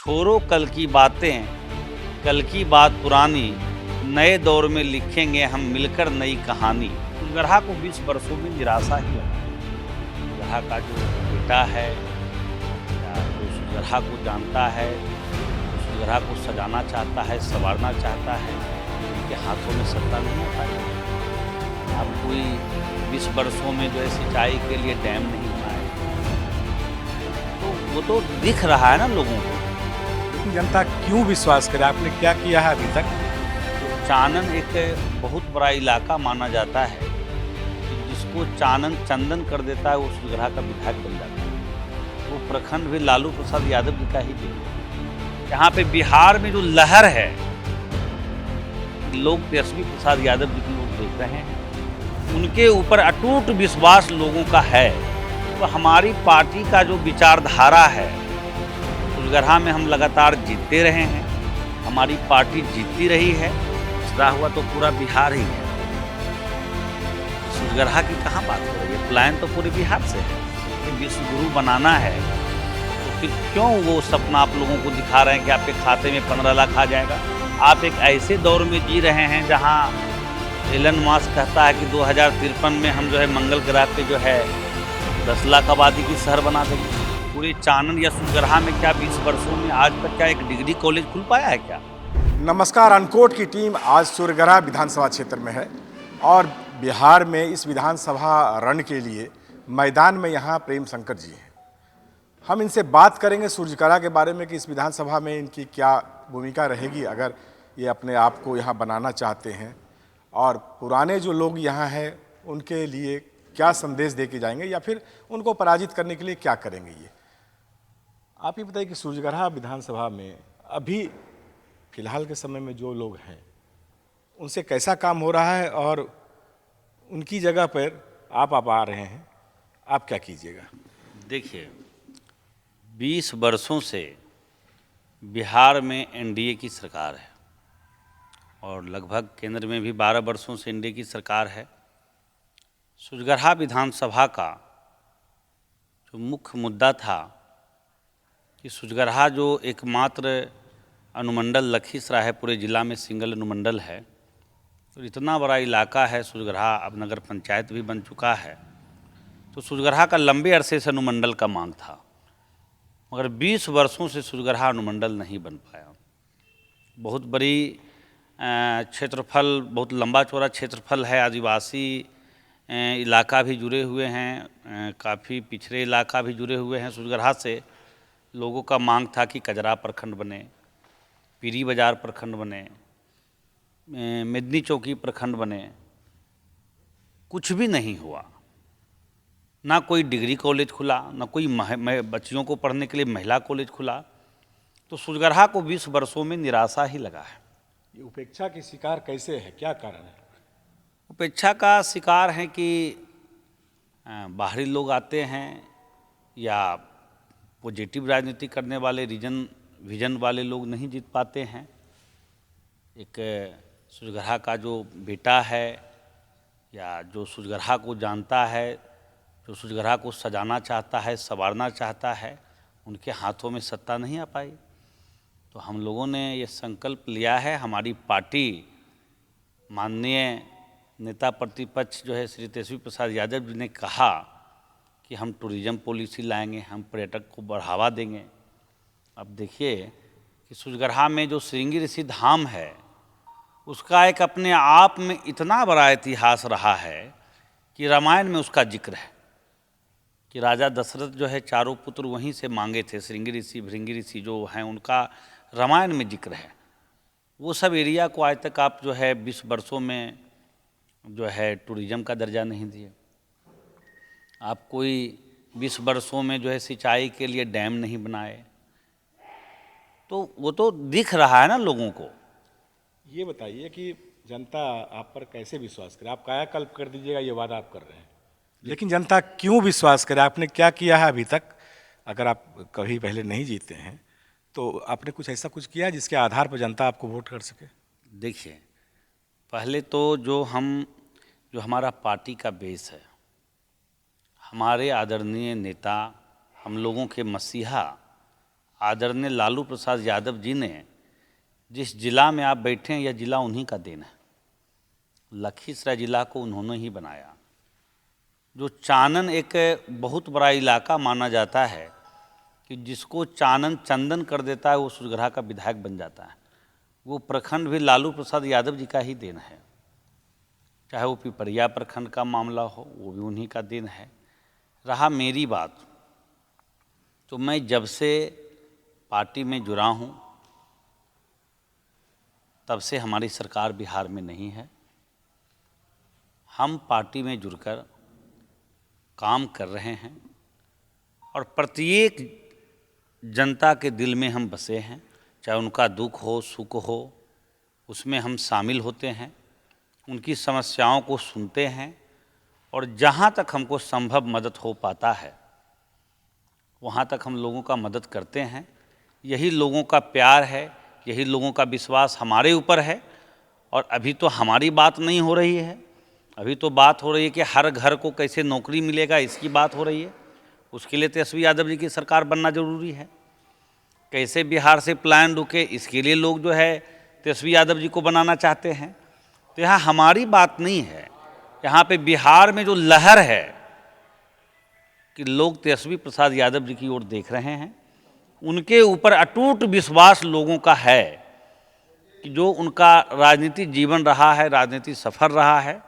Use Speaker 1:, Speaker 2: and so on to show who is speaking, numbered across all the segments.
Speaker 1: छोड़ो कल की बातें, कल की बात पुरानी, नए दौर में लिखेंगे हम मिलकर नई कहानी। सुजगरहा को 20 वर्षों में निराशा ही लगा। सुजगरहा का जो बेटा है या जो सुजगरहा को जानता है, जो सुजगरहा को सजाना चाहता है, संवारना चाहता है, उनके हाथों में सत्ता नहीं आ पाई। आप कोई 20 वर्षों में जो है सिंचाई के लिए डैम नहीं बनाए, तो वो तो दिख रहा है ना लोगों को।
Speaker 2: लेकिन जनता क्यों विश्वास करे? आपने क्या किया है अभी तक?
Speaker 1: चानन एक बहुत बड़ा इलाका माना जाता है कि जिसको चानन चंदन कर देता है वो सुजगरहा का विधायक बन जाता है। वो प्रखंड भी लालू प्रसाद यादव जी का ही देन है। यहाँ पे बिहार में जो लहर है, लोग तेजस्वी प्रसाद यादव जी को लोग देख रहे हैं, उनके ऊपर अटूट विश्वास लोगों का है। तो हमारी पार्टी का जो विचारधारा है, सुजगरहा में हम लगातार जीतते रहे हैं, हमारी पार्टी जीतती रही है। पिछड़ा हुआ तो पूरा बिहार ही है, सुजगरहा की कहाँ बात हो रही है? प्लान तो पूरे बिहार से है कि विश्व गुरु बनाना है। तो फिर क्यों वो सपना आप लोगों को दिखा रहे हैं कि आपके खाते में 15 लाख आ जाएगा? आप एक ऐसे दौर में जी रहे हैं जहाँ एलन मस्क कहता है कि 2053 में हम जो है मंगल ग्रह पे जो है 10 लाख आबादी की शहर बना देंगे। पूरे चानन या सुजगरहा में क्या 20 वर्षों में आज तक क्या एक डिग्री कॉलेज खुल पाया है क्या?
Speaker 2: नमस्कार। अनकोट की टीम आज सुरगरा विधानसभा क्षेत्र में है और बिहार में इस विधानसभा रण के लिए मैदान में यहाँ प्रेम शंकर जी हैं। हम इनसे बात करेंगे सुरगरा के बारे में कि इस विधानसभा में इनकी क्या भूमिका रहेगी अगर ये अपने आप को यहाँ बनाना चाहते हैं, और पुराने जो लोग यहाँ हैं उनके लिए क्या संदेश दे के जाएंगे या फिर उनको पराजित करने के लिए क्या करेंगे। ये आप ही बताइए कि सुरगरा विधानसभा में अभी फिलहाल के समय में जो लोग हैं उनसे कैसा काम हो रहा है और उनकी जगह पर आप आ रहे हैं, आप क्या कीजिएगा?
Speaker 1: देखिए, 20 वर्षों से बिहार में एनडीए की सरकार है और लगभग केंद्र में भी 12 वर्षों से एनडीए की सरकार है। सुजगरहा विधानसभा का जो मुख्य मुद्दा था कि सुजगरहा जो एकमात्र अनुमंडल लखीसराय है, पूरे ज़िला में सिंगल अनुमंडल है, तो इतना बड़ा इलाका है सुजगरहा, अब नगर पंचायत भी बन चुका है। तो सुजगरहा का लंबे अरसे से अनुमंडल का मांग था, मगर 20 वर्षों से सुजगरहा अनुमंडल नहीं बन पाया। बहुत बड़ी क्षेत्रफल, बहुत लंबा चौड़ा क्षेत्रफल है, आदिवासी इलाका भी जुड़े हुए हैं, काफ़ी पिछड़े इलाका भी जुड़े हुए हैं सुजगरहा से। लोगों का मांग था कि कजरा प्रखंड बने, पीरी बाजार प्रखंड बने, मेदनी चौकी प्रखंड बने। कुछ भी नहीं हुआ, ना कोई डिग्री कॉलेज खुला, ना कोई बच्चियों को पढ़ने के लिए महिला कॉलेज खुला। तो सुजगरहा को 20 वर्षों में निराशा ही लगा है।
Speaker 2: ये उपेक्षा की शिकार कैसे है, क्या कारण है?
Speaker 1: उपेक्षा का शिकार है कि बाहरी लोग आते हैं या पॉजिटिव राजनीति करने वाले विजन वाले लोग नहीं जीत पाते हैं। एक सुजगरहा का जो बेटा है या जो सुजगरहा को जानता है, जो सुजगरहा को सजाना चाहता है, संवारना चाहता है, उनके हाथों में सत्ता नहीं आ पाई। तो हम लोगों ने ये संकल्प लिया है, हमारी पार्टी माननीय नेता प्रतिपक्ष जो है श्री तेजस्वी प्रसाद यादव जी ने कहा कि हम टूरिज्म पॉलिसी लाएंगे, हम पर्यटक को बढ़ावा देंगे। अब देखिए कि सुजगरहा में जो श्रृंगी ऋषि धाम है, उसका एक अपने आप में इतना बड़ा इतिहास रहा है कि रामायण में उसका जिक्र है कि राजा दशरथ जो है चारों पुत्र वहीं से मांगे थे। श्रृंगी ऋषि, भृंगी ऋषि जो हैं, उनका रामायण में जिक्र है। वो सब एरिया को आज तक आप जो है 20 वर्षों में जो है टूरिज्म का दर्जा नहीं दिए। आप कोई 20 वर्षों में जो है सिंचाई के लिए डैम नहीं बनाए। तो वो तो दिख रहा है ना लोगों को।
Speaker 2: ये बताइए कि जनता आप पर कैसे विश्वास करे? आप कायाकल्प कर दीजिएगा, ये वादा आप कर रहे हैं, लेकिन जनता क्यों विश्वास करे? आपने क्या किया है अभी तक? अगर आप कभी पहले नहीं जीते हैं तो आपने कुछ ऐसा कुछ किया जिसके आधार पर जनता आपको वोट कर सके?
Speaker 1: देखिए, पहले तो जो हमारा पार्टी का बेस है, हमारे आदरणीय नेता, हम लोगों के मसीहा आदरणीय लालू प्रसाद यादव जी ने जिस जिला में आप बैठे हैं, यह जिला उन्हीं का देन है। लखीसराय जिला को उन्होंने ही बनाया। जो चानन एक बहुत बड़ा इलाका माना जाता है कि जिसको चानन चंदन कर देता है, वो सुजगरा का विधायक बन जाता है। वो प्रखंड भी लालू प्रसाद यादव जी का ही देन है। चाहे वो पिपरिया प्रखंड का मामला हो, वो भी उन्हीं का देन है। रहा मेरी बात, तो मैं जब से पार्टी में जुड़ा हूँ तब से हमारी सरकार बिहार में नहीं है। हम पार्टी में जुड़कर काम कर रहे हैं और प्रत्येक जनता के दिल में हम बसे हैं। चाहे उनका दुख हो, सुख हो, उसमें हम शामिल होते हैं, उनकी समस्याओं को सुनते हैं और जहाँ तक हमको संभव मदद हो पाता है वहाँ तक हम लोगों का मदद करते हैं। यही लोगों का प्यार है, यही लोगों का विश्वास हमारे ऊपर है। और अभी तो हमारी बात नहीं हो रही है, अभी तो बात हो रही है कि हर घर को कैसे नौकरी मिलेगा, इसकी बात हो रही है। उसके लिए तेजस्वी यादव जी की सरकार बनना जरूरी है। कैसे बिहार से पलायन रुके, इसके लिए लोग जो है तेजस्वी यादव जी को बनाना चाहते हैं। तो यहाँ हमारी बात नहीं है, यहाँ पे बिहार में जो लहर है कि लोग तेजस्वी प्रसाद यादव जी की ओर देख रहे हैं, उनके ऊपर अटूट विश्वास लोगों का है कि जो उनका राजनीतिक जीवन रहा है, राजनीतिक सफर रहा है,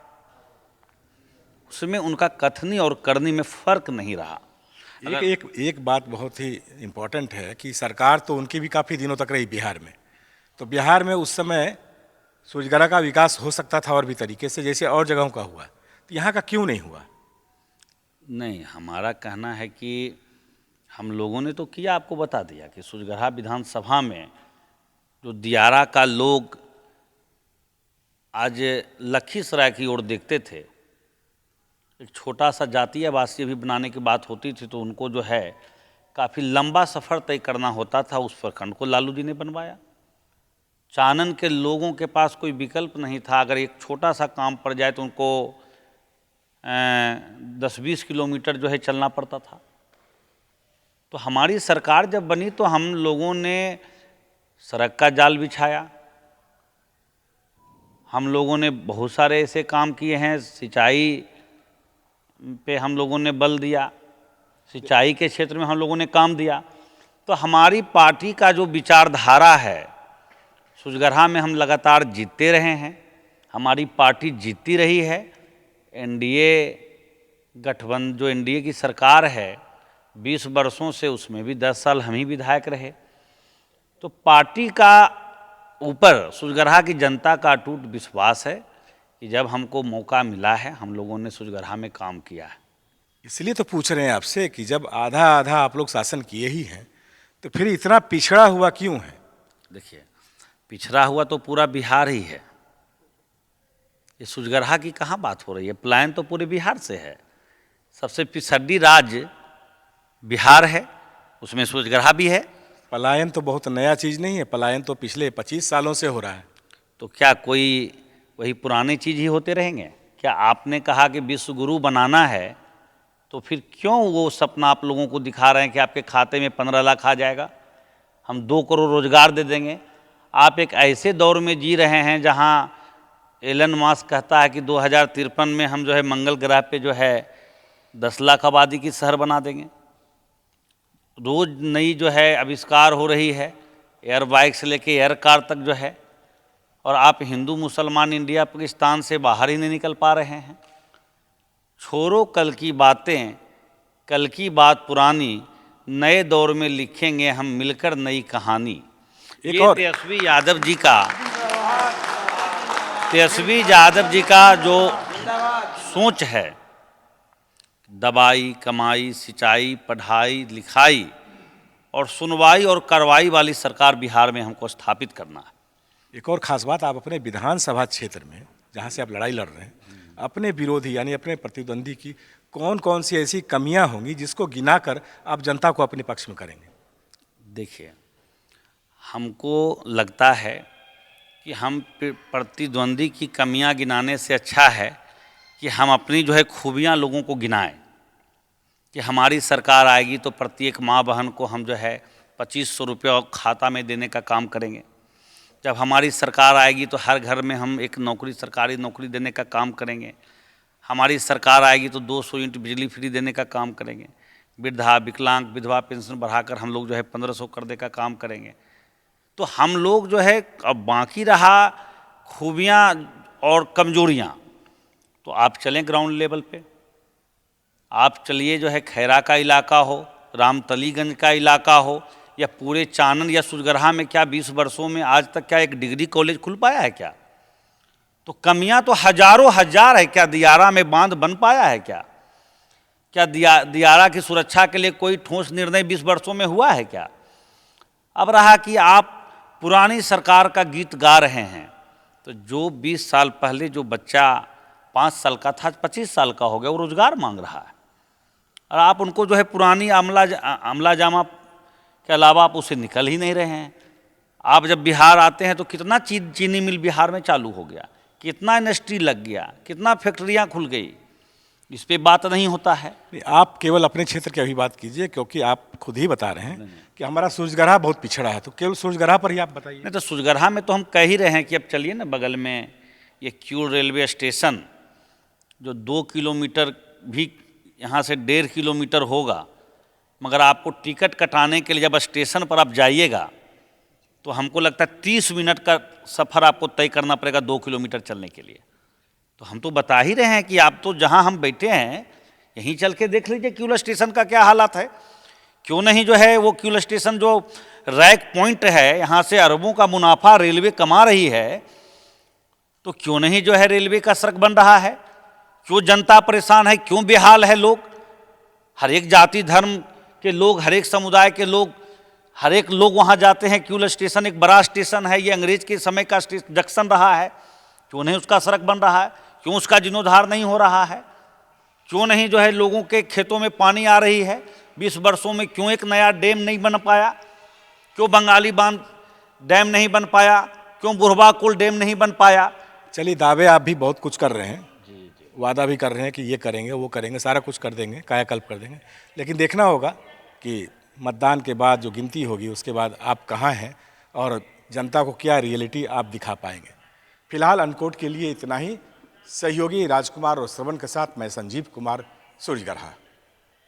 Speaker 1: उसमें उनका कथनी और करनी में फर्क नहीं रहा।
Speaker 2: एक बात बहुत ही इम्पोर्टेंट है कि सरकार तो उनकी भी काफ़ी दिनों तक रही बिहार में, तो बिहार में उस समय सूरजगढ़ा का विकास हो सकता था और भी तरीके से, जैसे और जगहों का हुआ, तो यहाँ का क्यों नहीं हुआ?
Speaker 1: नहीं, हमारा कहना है कि हम लोगों ने तो किया, आपको बता दिया कि सूरजगढ़ा विधानसभा में जो दियारा का लोग आज लखीसराय की ओर देखते थे, एक छोटा सा जातीय आवासीय भी बनाने की बात होती थी तो उनको जो है काफ़ी लंबा सफ़र तय करना होता था। उस प्रखंड को लालू जी ने बनवाया। चानन के लोगों के पास कोई विकल्प नहीं था, अगर एक छोटा सा काम पड़ जाए तो उनको 10-20 किलोमीटर जो है चलना पड़ता था। तो हमारी सरकार जब बनी तो हम लोगों ने सड़क का जाल बिछाया, हम लोगों ने बहुत सारे ऐसे काम किए हैं। सिंचाई पे हम लोगों ने बल दिया, सिंचाई के क्षेत्र में हम लोगों ने काम दिया। तो हमारी पार्टी का जो विचारधारा है, सूरजगढ़ा में हम लगातार जीतते रहे हैं, हमारी पार्टी जीतती रही है। एनडीए गठबंधन जो एनडीए की सरकार है 20 वर्षों से, उसमें भी 10 साल हम ही विधायक रहे। तो पार्टी का ऊपर सूरजगढ़ा की जनता का अटूट विश्वास है कि जब हमको मौका मिला है हम लोगों ने सूरजगढ़ा में काम किया है।
Speaker 2: इसलिए तो पूछ रहे हैं आपसे कि जब आधा आधा आप लोग शासन किए ही हैं तो फिर इतना पिछड़ा हुआ क्यों है?
Speaker 1: देखिए, पिछड़ा हुआ तो पूरा बिहार ही है, ये सूरजगढ़ा की कहाँ बात हो रही है। पलायन तो पूरे बिहार से है। सबसे पिछड़ी राज्य बिहार है, उसमें सूरजगढ़ा भी है।
Speaker 2: पलायन तो बहुत नया चीज़ नहीं है, पलायन तो पिछले 25 सालों से हो रहा है।
Speaker 1: तो क्या कोई वही पुराने चीज़ ही होते रहेंगे? क्या आपने कहा कि विश्व गुरु बनाना है, तो फिर क्यों वो सपना आप लोगों को दिखा रहे हैं कि आपके खाते में 15 लाख आ जाएगा, हम 2 करोड़ रोजगार दे देंगे? आप एक ऐसे दौर में जी रहे हैं जहां एलन मस्क कहता है कि 2053 में हम जो है मंगल ग्रह पे जो है 10 लाख आबादी की शहर बना देंगे। रोज़ नई जो है आविष्कार हो रही है, एयर बाइक से लेके एयर कार तक जो है, और आप हिंदू मुसलमान इंडिया पाकिस्तान से बाहर ही नहीं निकल पा रहे हैं। छोड़ो कल की बातें, कल की बात पुरानी, नए दौर में लिखेंगे हम मिलकर नई कहानी। ये तेजस्वी यादव जी का जो सोच है, दवाई कमाई सिंचाई पढ़ाई लिखाई और सुनवाई और कार्रवाई वाली सरकार बिहार में हमको स्थापित करना है।
Speaker 2: एक और ख़ास बात, आप अपने विधानसभा क्षेत्र में जहाँ से आप लड़ाई लड़ रहे हैं, अपने विरोधी यानी अपने प्रतिद्वंदी की कौन कौन सी ऐसी कमियां होंगी जिसको गिनाकर आप जनता को अपने पक्ष में करेंगे?
Speaker 1: देखिए, हमको लगता है कि हम प्रतिद्वंदी की कमियां गिनाने से अच्छा है कि हम अपनी जो है खूबियां लोगों को गिनाएं कि हमारी सरकार आएगी तो प्रत्येक माँ बहन को हम जो है 2500 रुपया खाता में देने का काम करेंगे। जब हमारी सरकार आएगी तो हर घर में हम एक नौकरी, सरकारी नौकरी देने का काम करेंगे। हमारी सरकार आएगी तो 200 यूनिट बिजली फ्री देने का काम करेंगे। वृद्धा, विकलांग, विधवा पेंशन बढ़ाकर हम लोग जो है 1500 कर दे का काम करेंगे। तो हम लोग जो है, अब बाकी रहा खूबियाँ और कमजोरियाँ, तो आप चलें ग्राउंड लेवल पे। आप चलिए, जो है खैरा का इलाका हो, रामतलीगंज का इलाका हो, या पूरे चानन या सुजगरहा में क्या 20 वर्षों में आज तक क्या एक डिग्री कॉलेज खुल पाया है क्या? तो कमियां तो हजारों हजार है। क्या दियारा में बांध बन पाया है क्या? क्या दियारा की सुरक्षा के लिए कोई ठोस निर्णय 20 वर्षों में हुआ है क्या? अब रहा कि आप पुरानी सरकार का गीत गा रहे हैं, तो जो 20 साल पहले जो बच्चा 5 साल का था, 25 साल का हो गया, वो रोजगार मांग रहा है, और आप उनको जो है पुरानी अमला जामा के अलावा आप उसे निकल ही नहीं रहे हैं। आप जब बिहार आते हैं तो कितना चीनी मिल बिहार में चालू हो गया, कितना इंडस्ट्री लग गया, कितना फैक्ट्रियां खुल गई, इस पे बात नहीं होता है।
Speaker 2: आप केवल अपने क्षेत्र की अभी बात कीजिए, क्योंकि आप खुद ही बता रहे हैं कि हमारा सूरजगढ़ा बहुत पिछड़ा है, तो केवल सूरजगढ़ा पर ही आप बताइए।
Speaker 1: नहीं तो सूरजगढ़ा में तो हम कह ही रहे हैं कि अब चलिए ना, बगल में ये क्यूल रेलवे स्टेशन जो 2 किलोमीटर भी यहाँ से 1.5 किलोमीटर होगा, मगर आपको टिकट कटाने के लिए जब स्टेशन पर आप जाइएगा तो हमको लगता है 30 मिनट का सफ़र आपको तय करना पड़ेगा 2 किलोमीटर चलने के लिए। तो हम तो बता ही रहे हैं कि आप तो जहां हम बैठे हैं यहीं चल के देख लीजिए क्यूल स्टेशन का क्या हालत है। क्यों नहीं जो है वो क्यूल स्टेशन जो रैक पॉइंट है, यहाँ से अरबों का मुनाफा रेलवे कमा रही है, तो क्यों नहीं जो है रेलवे का सड़क बन रहा है? क्यों जनता परेशान है, क्यों बेहाल है लोग? हर एक जाति धर्म के लोग, हर एक समुदाय के लोग, हर एक लोग वहाँ जाते हैं। क्यूल स्टेशन एक बड़ा स्टेशन है, ये अंग्रेज के समय का जंक्शन रहा है, क्यों नहीं उसका सड़क बन रहा है? क्यों उसका जीर्णोद्धार नहीं हो रहा है? क्यों नहीं जो है लोगों के खेतों में पानी आ रही है? 20 वर्षों में क्यों एक नया डैम नहीं बन पाया? क्यों बंगाली बांध डैम नहीं बन पाया? क्यों बुढ़वा कुल डैम नहीं बन पाया?
Speaker 2: चलिए, दावे आप भी बहुत कुछ कर रहे हैं, वादा भी कर रहे हैं कि ये करेंगे, वो करेंगे, सारा कुछ कर देंगे, कायाकल्प कर देंगे, लेकिन देखना होगा कि मतदान के बाद जो गिनती होगी उसके बाद आप कहाँ हैं और जनता को क्या रियलिटी आप दिखा पाएंगे। फिलहाल अनकोट के लिए इतना ही। सहयोगी राजकुमार और श्रवण के साथ मैं संजीव कुमार, सूरजगढ़ा।